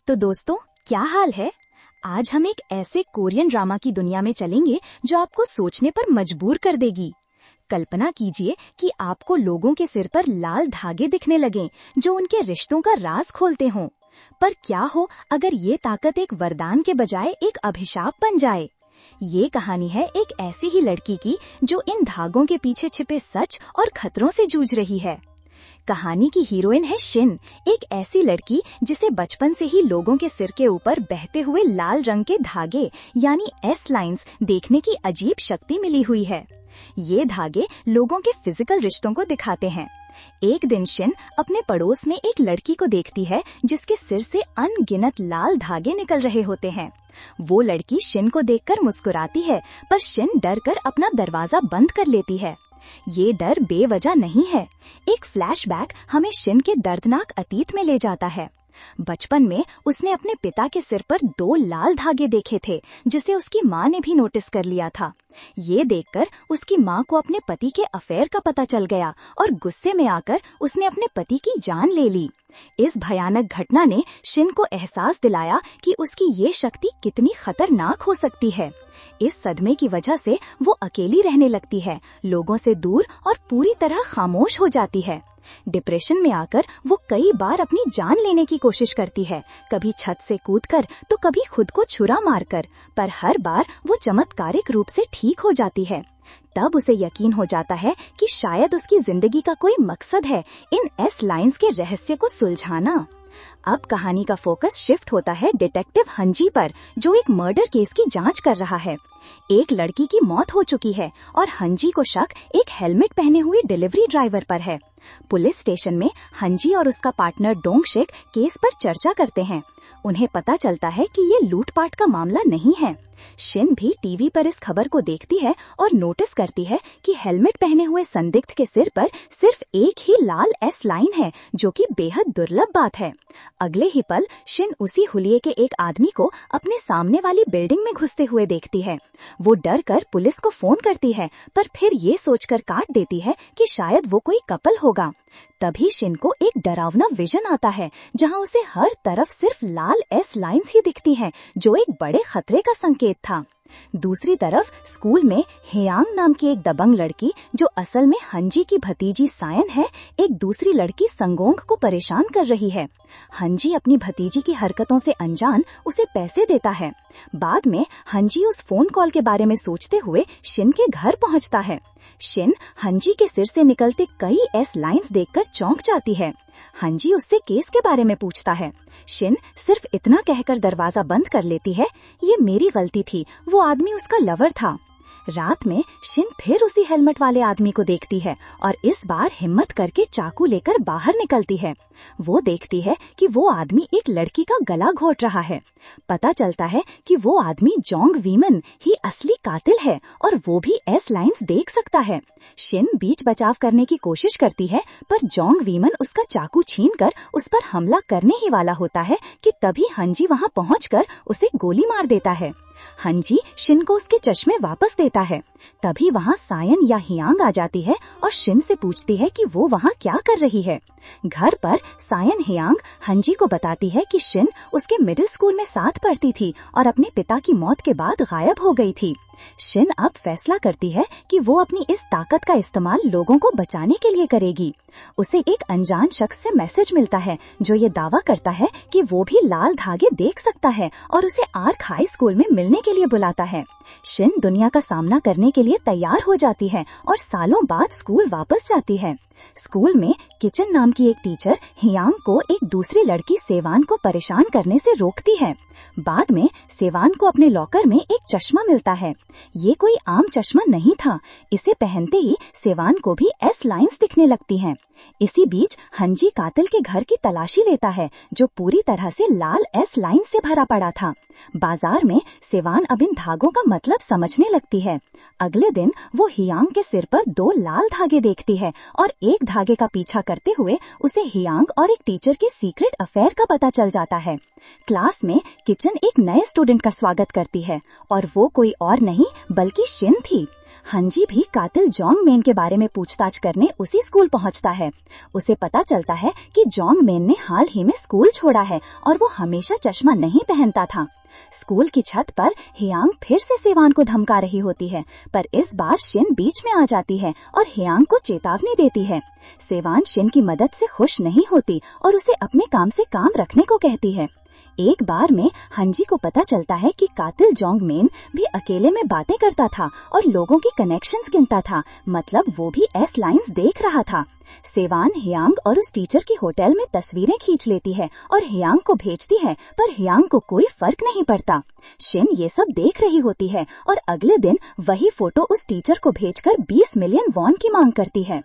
तो दोस्तों, क्या हाल है। आज हम एक ऐसे कोरियन ड्रामा की दुनिया में चलेंगे जो आपको सोचने पर मजबूर कर देगी। कल्पना कीजिए कि आपको लोगों के सिर पर लाल धागे दिखने लगें जो उनके रिश्तों का राज खोलते हों। पर क्या हो अगर ये ताकत एक वरदान के बजाय एक अभिशाप बन जाए। ये कहानी है एक ऐसी ही लड़की की जो इन धागों के पीछे छिपे सच और खतरों से जूझ रही है। कहानी की हीरोइन है शिन, एक ऐसी लड़की जिसे बचपन से ही लोगों के सिर के ऊपर बहते हुए लाल रंग के धागे यानी एस लाइंस देखने की अजीब शक्ति मिली हुई है। ये धागे लोगों के फिजिकल रिश्तों को दिखाते हैं। एक दिन शिन अपने पड़ोस में एक लड़की को देखती है जिसके सिर से अनगिनत लाल धागे निकल रहे होते हैं। वो लड़की शिन को देखकर मुस्कुराती है, पर शिन डर कर अपना दरवाजा बंद कर लेती है। ये डर बेवजह नहीं है। एक फ्लैशबैक हमें शिन के दर्दनाक अतीत में ले जाता है। बचपन में उसने अपने पिता के सिर पर 2 लाल धागे देखे थे जिसे उसकी माँ ने भी नोटिस कर लिया था। ये देखकर उसकी माँ को अपने पति के अफेयर का पता चल गया और गुस्से में आकर उसने अपने पति की जान ले ली। इस भयानक घटना ने शिन को एहसास दिलाया कि उसकी ये शक्ति कितनी खतरनाक हो सकती है। इस सदमे की वजह से वो अकेली रहने लगती है, लोगों से दूर और पूरी तरह खामोश हो जाती है। डिप्रेशन में आकर वो कई बार अपनी जान लेने की कोशिश करती है, कभी छत से कूदकर तो कभी खुद को छुरा मारकर, पर हर बार वो चमत्कारिक रूप से ठीक हो जाती है। तब उसे यकीन हो जाता है कि शायद उसकी जिंदगी का कोई मकसद है इन एस लाइंस के रहस्य को सुलझाना। अब कहानी का फोकस शिफ्ट होता है डिटेक्टिव हंजी पर, जो एक मर्डर केस की जांच कर रहा है। एक लड़की की मौत हो चुकी है और हंजी को शक एक हेलमेट पहने हुए डिलीवरी ड्राइवर पर है। पुलिस स्टेशन में हंजी और उसका पार्टनर डोंगशिक केस पर चर्चा करते हैं। उन्हें पता चलता है कि ये लूटपाट का मामला नहीं है। शिन भी टीवी पर इस खबर को देखती है और नोटिस करती है कि हेलमेट पहने हुए संदिग्ध के सिर पर सिर्फ एक ही लाल एस लाइन है, जो कि बेहद दुर्लभ बात है। अगले ही पल शिन उसी हुलिये के एक आदमी को अपने सामने वाली बिल्डिंग में घुसते हुए देखती है। वो डर कर पुलिस को फोन करती है, पर फिर ये सोचकर काट देती है कि शायद वो कोई कपल होगा। तभी शिन को एक डरावना विजन आता है, जहां उसे हर तरफ सिर्फ लाल एस लाइंस ही दिखती हैं, जो एक बड़े खतरे का संकेत था। दूसरी तरफ स्कूल में हेयांग नाम की एक दबंग लड़की, जो असल में हंजी की भतीजी सायन है, एक दूसरी लड़की संगोंग को परेशान कर रही है। हंजी अपनी भतीजी की हरकतों से अनजान उसे पैसे देता है। बाद में हंजी उस फोन कॉल के बारे में सोचते हुए शिन के घर पहुंचता है। शिन हंजी के सिर से निकलते कई एस लाइंस देखकर चौंक जाती है। हंजी उससे केस के बारे में पूछता है। शिन सिर्फ इतना कहकर दरवाजा बंद कर लेती है, ये मेरी गलती थी, वो आदमी उसका लवर था। रात में शिन फिर उसी हेलमेट वाले आदमी को देखती है और इस बार हिम्मत करके चाकू लेकर बाहर निकलती है। वो देखती है कि वो आदमी एक लड़की का गला घोट रहा है। पता चलता है कि वो आदमी जोंग वीमन ही असली कातिल है और वो भी एस लाइंस देख सकता है। शिन बीच बचाव करने की कोशिश करती है, पर जोंग वीमन उसका चाकू छीनकर उस पर हमला करने ही वाला होता है कि तभी हंजी वहाँ पहुँचकर उसे गोली मार देता है। हंजी शिन को उसके चश्मे वापस देता है। तभी वहाँ सायन या हियांग आ जाती है और शिन से पूछती है कि वो वहाँ क्या कर रही है। घर पर सायन हियांग हंजी को बताती है कि शिन उसके मिडिल स्कूल में साथ पढ़ती थी और अपने पिता की मौत के बाद गायब हो गई थी। शिन अब फैसला करती है कि वो अपनी इस ताकत का इस्तेमाल लोगों को बचाने के लिए करेगी। उसे एक अनजान शख्स से मैसेज मिलता है जो ये दावा करता है कि वो भी लाल धागे देख सकता है और उसे आर्क हाई स्कूल में मिलने के लिए बुलाता है। शिन दुनिया का सामना करने के लिए तैयार हो जाती है और सालों बाद स्कूल वापस जाती है। स्कूल में किचन नाम की एक टीचर हियांग को एक दूसरी लड़की सेवान को परेशान करने से रोकती है। बाद में सेवान को अपने लॉकर में एक चश्मा मिलता है। ये कोई आम चश्मा नहीं था। इसे पहनते ही सेवान को भी एस लाइंस दिखने लगती हैं। इसी बीच हंजी कातिल के घर की तलाशी लेता है, जो पूरी तरह से लाल एस लाइन से भरा पड़ा था। बाजार में सेवान अब इन धागों का मतलब समझने लगती है। अगले दिन वो हियांग के सिर पर 2 लाल धागे देखती है और एक धागे का पीछा करते हुए उसे हियांग और एक टीचर के सीक्रेट अफेयर का पता चल जाता है। क्लास में किचन एक नए स्टूडेंट का स्वागत करती है और वो कोई और नहीं बल्कि शिन थी। हंजी भी कातिल जोंग मेन के बारे में पूछताछ करने उसी स्कूल पहुंचता है। उसे पता चलता है कि जोंग मेन ने हाल ही में स्कूल छोड़ा है और वो हमेशा चश्मा नहीं पहनता था। स्कूल की छत पर हियांग फिर से सेवान को धमका रही होती है, पर इस बार शिन बीच में आ जाती है और हियांग को चेतावनी देती है। सेवान शिन की मदद से खुश नहीं होती और उसे अपने काम से काम रखने को कहती है। एक बार में हंजी को पता चलता है कि कातिल जोंग मेन भी अकेले में बातें करता था और लोगों की कनेक्शंस गिनता था, मतलब वो भी एस लाइंस देख रहा था। सेवान हियांग और उस टीचर की होटल में तस्वीरें खींच लेती है और हियांग को भेजती है, पर हियांग को कोई फर्क नहीं पड़ता। शिन ये सब देख रही होती है और अगले दिन वही फोटो उस टीचर को भेजकर 20 मिलियन वॉन की मांग करती है।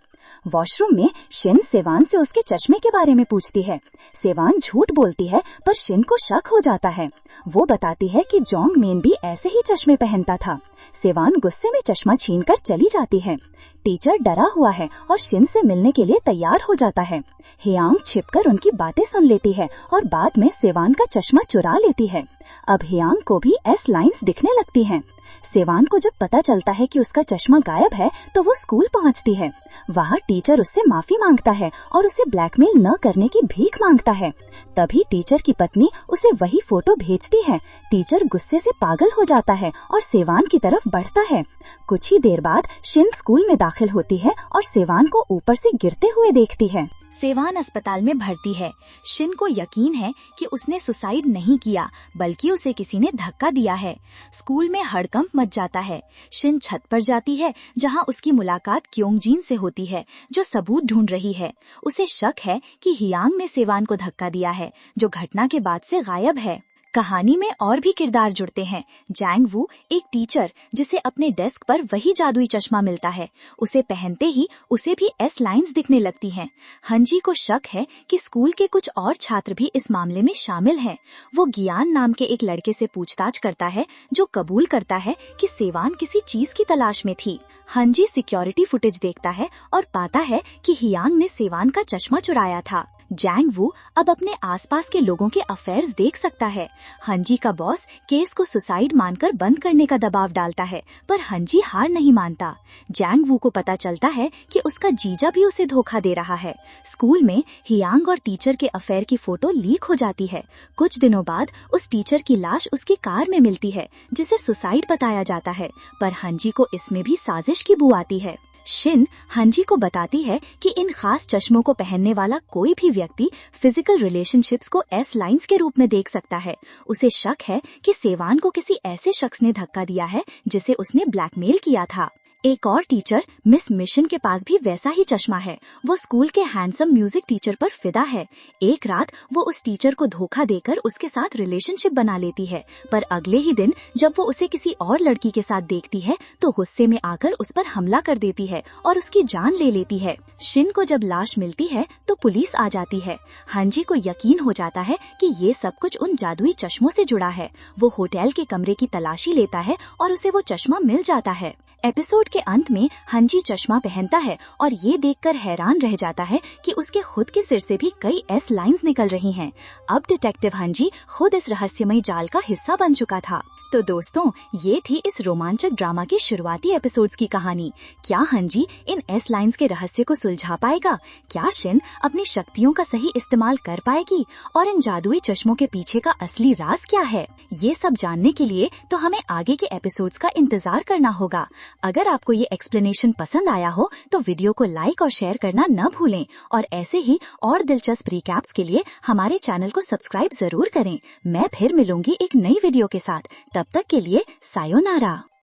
वॉशरूम में शिन सेवान से उसके चश्मे के बारे में पूछती है। सेवान झूठ बोलती है, पर शिन को शक हो जाता है। वो बताती है कि जोंग मेन भी ऐसे ही चश्मे पहनता था। सेवान गुस्से में चश्मा छीनकर चली जाती है। टीचर डरा हुआ है और शिन से मिलने के लिए तैयार हो जाता है। हियांग छिपकर उनकी बातें सुन लेती है और बाद में सेवान का चश्मा चुरा लेती है। अब हियांग को भी एस लाइंस दिखने लगती हैं। सेवान को जब पता चलता है कि उसका चश्मा गायब है तो वो स्कूल पहुंचती है। वहाँ टीचर उससे माफी मांगता है और उसे ब्लैकमेल न करने की भीख मांगता है। तभी टीचर की पत्नी उसे वही फोटो भेजती है। टीचर गुस्से से पागल हो जाता है और सेवान की तरफ बढ़ता है। कुछ ही देर बाद शिन स्कूल में दाखिल होती है और सेवान को ऊपर से गिरते हुए देखती है। सेवान अस्पताल में भर्ती है। शिन को यकीन है कि उसने सुसाइड नहीं किया, बल्कि उसे किसी ने धक्का दिया है। स्कूल में हड़कंप मच जाता है। शिन छत पर जाती है, जहां उसकी मुलाकात क्योंगजिन से होती है, जो सबूत ढूंढ रही है। उसे शक है कि हियांग ने सेवान को धक्का दिया है, जो घटना के बाद से गायब है। कहानी में और भी किरदार जुड़ते हैं। जैंग वू एक टीचर, जिसे अपने डेस्क पर वही जादुई चश्मा मिलता है। उसे पहनते ही उसे भी एस लाइंस दिखने लगती हैं। हंजी को शक है कि स्कूल के कुछ और छात्र भी इस मामले में शामिल हैं। वो गियान नाम के एक लड़के से पूछताछ करता है, जो कबूल करता है कि सेवान किसी चीज की तलाश में थी। हंजी सिक्योरिटी फुटेज देखता है और पाता है कि हियांग ने सेवान का चश्मा चुराया था। जैंग वू अब अपने आसपास के लोगों के अफेयर्स देख सकता है। हंजी का बॉस केस को सुसाइड मानकर बंद करने का दबाव डालता है, पर हंजी हार नहीं मानता। जैंग वू को पता चलता है कि उसका जीजा भी उसे धोखा दे रहा है। स्कूल में हियांग और टीचर के अफेयर की फोटो लीक हो जाती है। कुछ दिनों बाद उस टीचर की लाश उसकी कार में मिलती है, जिसे सुसाइड बताया जाता है, पर हंजी को इसमें भी साजिश की बू आती है। शिन हंजी को बताती है कि इन खास चश्मों को पहनने वाला कोई भी व्यक्ति फिजिकल रिलेशनशिप्स को एस लाइंस के रूप में देख सकता है। उसे शक है कि सेवान को किसी ऐसे शख्स ने धक्का दिया है जिसे उसने ब्लैकमेल किया था। एक और टीचर मिस मिशन के पास भी वैसा ही चश्मा है। वो स्कूल के हैंडसम म्यूजिक टीचर पर फिदा है। एक रात वो उस टीचर को धोखा देकर उसके साथ रिलेशनशिप बना लेती है, पर अगले ही दिन जब वो उसे किसी और लड़की के साथ देखती है तो गुस्से में आकर उस पर हमला कर देती है और उसकी जान ले लेती है। शिन को जब लाश मिलती है तो पुलिस आ जाती है। हंजी को यकीन हो जाता है कि ये सब कुछ उन जादुई चश्मों से जुड़ा है। वो होटल के कमरे की तलाशी लेता है और उसे वो चश्मा मिल जाता है। एपिसोड के अंत में हंजी चश्मा पहनता है और ये देखकर हैरान रह जाता है कि उसके खुद के सिर से भी कई एस लाइंस निकल रही हैं। अब डिटेक्टिव हंजी खुद इस रहस्यमयी जाल का हिस्सा बन चुका था। तो दोस्तों, ये थी इस रोमांचक ड्रामा के शुरुआती एपिसोड्स की कहानी। क्या हंजी इन एस लाइंस के रहस्य को सुलझा पाएगा? क्या शिन अपनी शक्तियों का सही इस्तेमाल कर पाएगी? और इन जादुई चश्मों के पीछे का असली राज क्या है? ये सब जानने के लिए तो हमें आगे के एपिसोड्स का इंतजार करना होगा। अगर आपको ये एक्सप्लेनेशन पसंद आया हो तो वीडियो को लाइक और शेयर करना न भूलें, और ऐसे ही और दिलचस्प रिकैप्स के लिए हमारे चैनल को सब्सक्राइब जरूर करें। मैं फिर मिलूंगी एक नई वीडियो के साथ। तब तक के लिए सायोनारा।